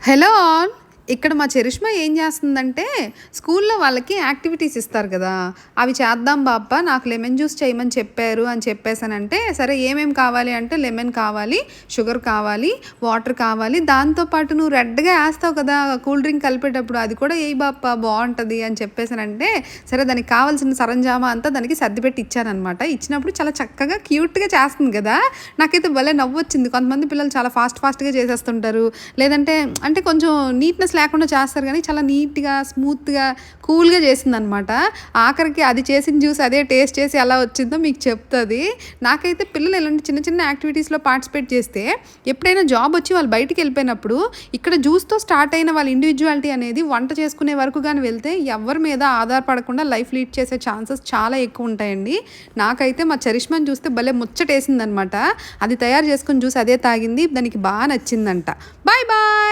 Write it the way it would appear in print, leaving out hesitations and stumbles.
Hello all. ఇక్కడ మా charisma ఏం చేస్తుందంటే స్కూల్లో వాళ్ళకి యాక్టివిటీస్ ఇస్తారు కదా, అవి చేద్దాం బాప్పా, నాకు లెమన్ జ్యూస్ చేయమని చెప్పారు అని చెప్పేసానంటే, సరే ఏమేమి కావాలి అంటే లెమన్ కావాలి, షుగర్ కావాలి, వాటర్ కావాలి, దాంతోపాటు నువ్వు రెడ్గా వేస్తావు కదా కూల్ డ్రింక్ కలిపేటప్పుడు, అది కూడా వేయి బాప్పా బాగుంటుంది అని చెప్పేసానంటే, సరే దానికి కావాల్సిన సరంజామా అంతా దానికి సర్దిపెట్టి ఇచ్చానమాట. ఇచ్చినప్పుడు చాలా చక్కగా క్యూట్గా చేస్తుంది కదా, నాకైతే భలే నవ్వు వచ్చింది. కొంతమంది పిల్లలు చాలా ఫాస్ట్గా చేసేస్తుంటారు, లేదంటే అంటే కొంచెం నీట్నెస్ లేకుండా చేస్తారు, కానీ చాలా నీట్గా స్మూత్గా కూల్గా చేసిందనమాట. ఆఖరికి అది చేసిన జ్యూస్ అదే టేస్ట్ చేసి ఎలా వచ్చిందో మీకు చెప్తుంది. నాకైతే పిల్లలు ఇలాంటి చిన్న చిన్న యాక్టివిటీస్లో పార్టిసిపేట్ చేస్తే, ఎప్పుడైనా జాబ్ వచ్చి వాళ్ళు బయటికి వెళ్ళిపోయినప్పుడు ఇక్కడ జ్యూస్తో స్టార్ట్ అయిన వాళ్ళ ఇండివిజువాలిటీ అనేది వంట చేసుకునే వరకు కానీ వెళ్తే ఎవరి మీద ఆధారపడకుండా లైఫ్ లీడ్ చేసే ఛాన్సెస్ చాలా ఎక్కువ ఉంటాయండి. నాకైతే మా చరిష్మాని చూస్తే భలే ముచ్చటేసిందనమాట. అది తయారు చేసుకుని జ్యూస్ అదే తాగింది, దానికి బాగా నచ్చిందంట. Bye bye.